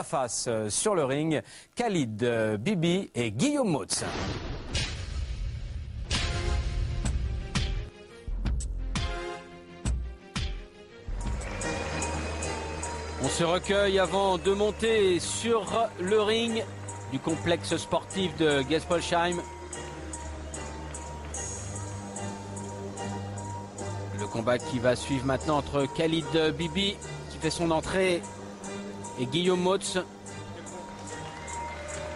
Face sur le ring, Khalid Bibi et Guillaume Motz. On se recueille avant de monter sur le ring du complexe sportif de Geispolsheim. Le combat qui va suivre maintenant entre Khalid Bibi qui fait son entrée et Guillaume Motz.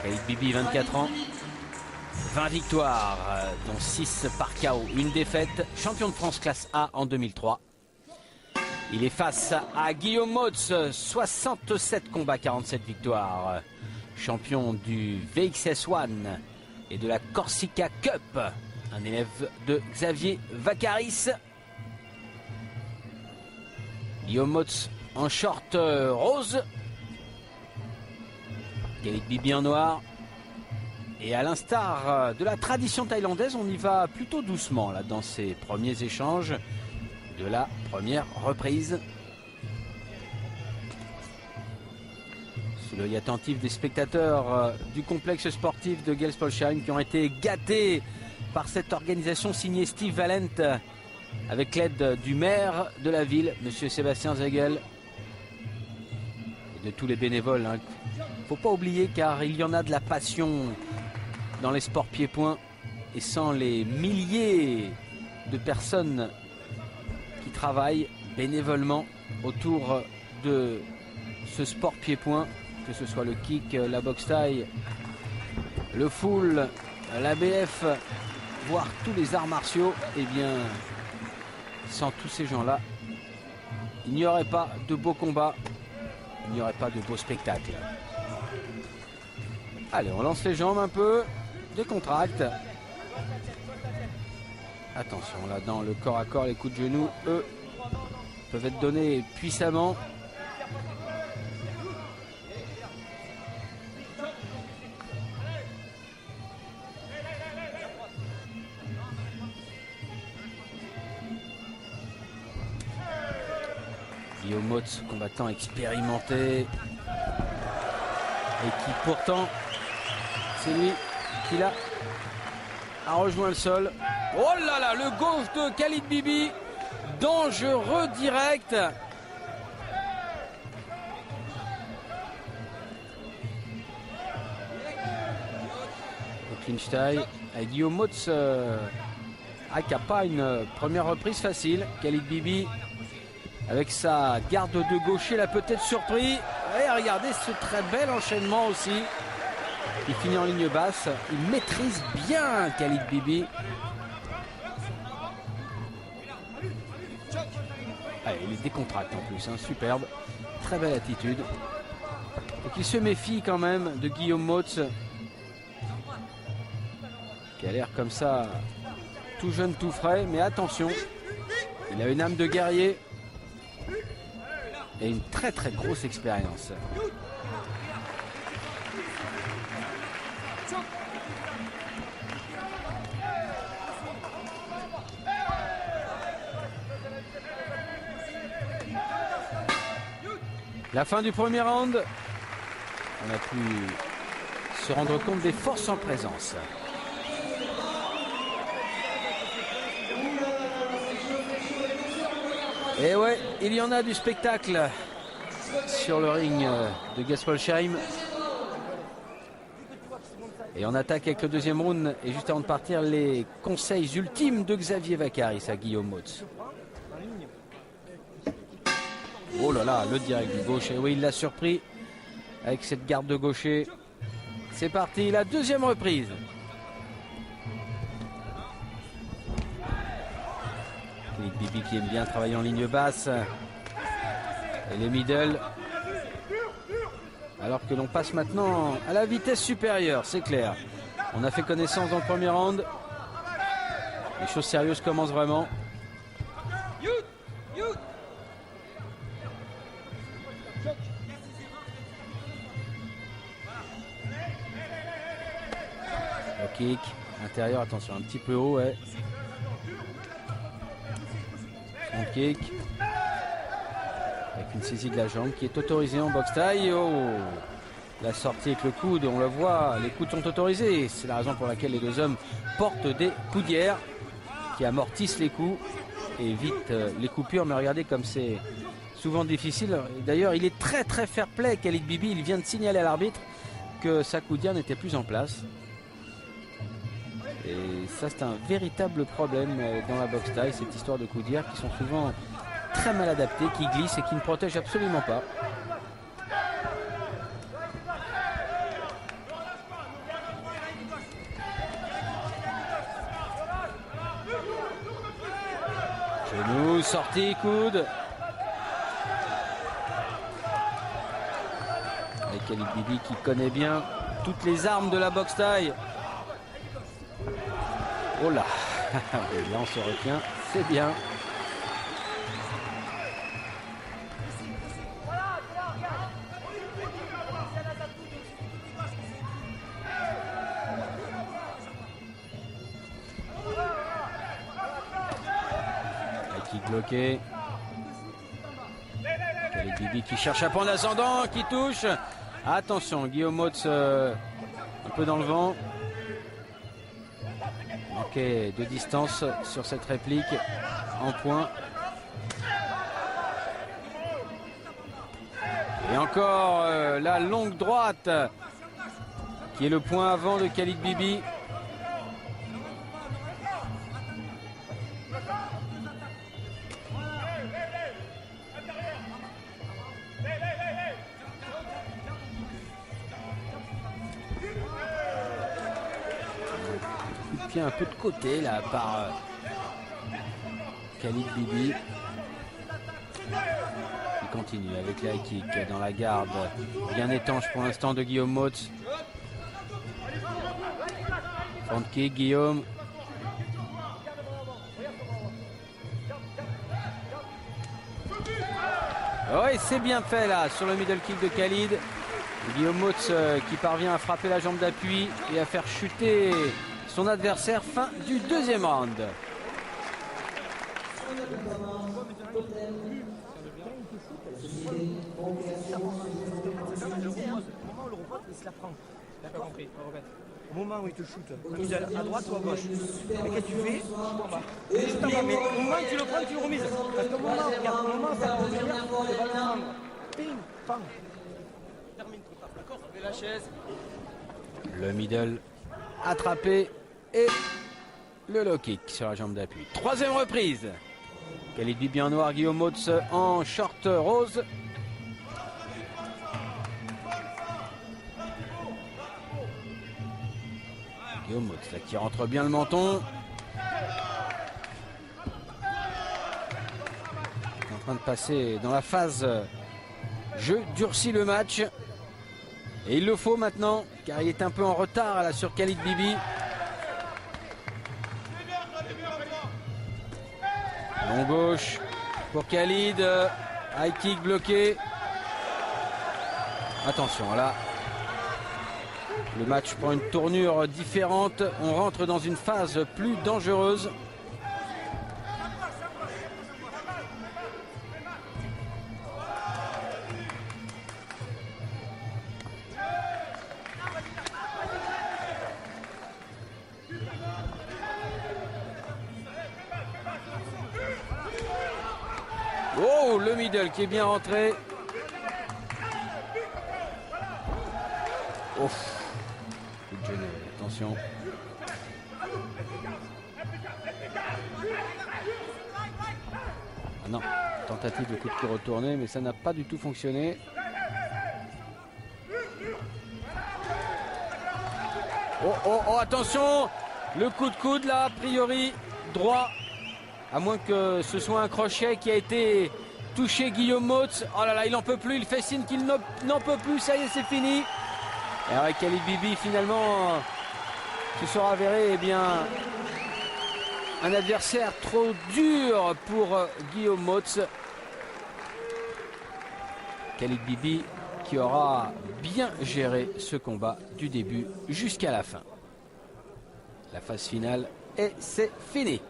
Khalid Bibi, 24 ans, 20 victoires, dont 6 par KO, une défaite, champion de France classe A en 2003. Il est face à Guillaume Motz, 67 combats, 47 victoires, champion du VXS One et de la Corsica Cup, un élève de Xavier Vacaris. Guillaume Motz en short rose. Khalid Bibi en noir. Et à l'instar de la tradition thaïlandaise, on y va plutôt doucement là dans ces premiers échanges de la première reprise. Sous l'œil attentif des spectateurs du complexe sportif de Geispolsheim qui ont été gâtés par cette organisation signée Steve Valent avec l'aide du maire de la ville, monsieur Sébastien Zegel, et de tous les bénévoles. Faut pas oublier car il y en a de la passion dans les sports pieds-points et sans les milliers de personnes qui travaillent bénévolement autour de ce sport pieds-points, que ce soit le kick, la boxe thaï, le full, l'ABF, voire tous les arts martiaux, eh bien sans tous ces gens-là, il n'y aurait pas de beaux combats, il n'y aurait pas de beaux spectacles. Allez, on lance les jambes un peu, décontracte. Attention, là, dans le corps à corps, les coups de genoux, eux, peuvent être donnés puissamment. Guillaume Motz, combattant expérimenté, et qui pourtant, c'est lui qui l'a rejoint le sol. Oh là là, le gauche de Khalid Bibi, dangereux direct. Au clinch taille, avec Guillaume Motz, qui n'a pas une première reprise facile. Khalid Bibi, avec sa garde de gaucher, l'a peut-être surpris. Et regardez ce très bel enchaînement aussi. Il finit en ligne basse. Il maîtrise bien Khalid Bibi. Allez, il est décontracté en plus, superbe. Très belle attitude. Donc il se méfie quand même de Guillaume Motz, qui a l'air comme ça, tout jeune, tout frais. Mais attention, il a une âme de guerrier et une très très grosse expérience. La fin du premier round, on a pu se rendre compte des forces en présence. Et ouais, il y en a du spectacle sur le ring de Geispolsheim. Et on attaque avec le deuxième round. Et juste avant de partir, les conseils ultimes de Xavier Vacaris à Guillaume Motz. Oh là là, le direct du gaucher. Oui, il l'a surpris avec cette garde de gaucher. C'est parti, la deuxième reprise. Khalid Bibi qui aime bien travailler en ligne basse. Et les middle. Alors que l'on passe maintenant à la vitesse supérieure, c'est clair. On a fait connaissance dans le premier round. Les choses sérieuses commencent vraiment. Le kick, intérieur, attention, un petit peu haut, ouais. Front kick. Avec une saisie de la jambe qui est autorisée en boxe taille. Oh. la sortie avec le coude, on le voit, les coudes sont autorisés. C'est la raison pour laquelle les deux hommes portent des coudières qui amortissent les coups et évitent les coupures. Mais regardez comme c'est souvent difficile. D'ailleurs, il est très très fair play, Khalid Bibi. Il vient de signaler à l'arbitre que sa coudière n'était plus en place. Et ça, c'est un véritable problème dans la boxe thaï, cette histoire de coudières qui sont souvent très mal adaptées, qui glissent et qui ne protègent absolument pas. Genou, sortie, coude. Avec Khalid Bibi qui connaît bien toutes les armes de la boxe thaï. Oh là, et là on se retient, c'est bien. Kick bloqué. Khalid Bibi qui cherche à prendre l'ascendant, qui touche. Attention, Guillaume Motz un peu dans le vent. Manqué de distance sur cette réplique en point. Et encore la longue droite qui est le point avant de Khalid Bibi. Un peu de côté là par Khalid Bibi qui continue avec la kick dans la garde bien étanche pour l'instant de Guillaume Motz. Front kick, Guillaume. Oui, c'est bien fait là sur le middle kick de Khalid. Guillaume Motz qui parvient à frapper la jambe d'appui et à faire chuter son adversaire. Fin du deuxième round. Au moment où il te shoot, à droite ou à gauche. Et qu'est-ce que tu fais? Juste avant, mais au moment où tu le prends, tu le remises. Parce qu'au moment, regarde, au moment, ça peut venir, tu vas le prendre. Ping, pang. Termine ton taf, d'accord? Mets la chaise. Le middle attrapé et le low kick sur la jambe d'appui. Troisième reprise. Khalid Bibi en noir, Guillaume Motz en short rose. Guillaume Motz là, qui rentre bien le menton. En train de passer dans la phase jeu durcit le match. Et il le faut maintenant car il est un peu en retard là sur Khalid Bibi. Long gauche pour Khalid. High kick bloqué. Attention là. Le match prend une tournure différente. On rentre dans une phase plus dangereuse. Oh, le middle qui est bien rentré. Oh. Coup de genou, attention. Ah non, tentative de coup de pied retourné, mais ça n'a pas du tout fonctionné. Oh, oh, oh, attention. Le coup de coude là, a priori, droit. À moins que ce soit un crochet qui a été touché Guillaume Motz. Oh là là, il n'en peut plus, il fait signe qu'il n'en peut plus, ça y est, c'est fini. Et avec Khalid Bibi, finalement, se sera avéré un adversaire trop dur pour Guillaume Motz. Khalid Bibi qui aura bien géré ce combat du début jusqu'à la fin. La phase finale et c'est fini.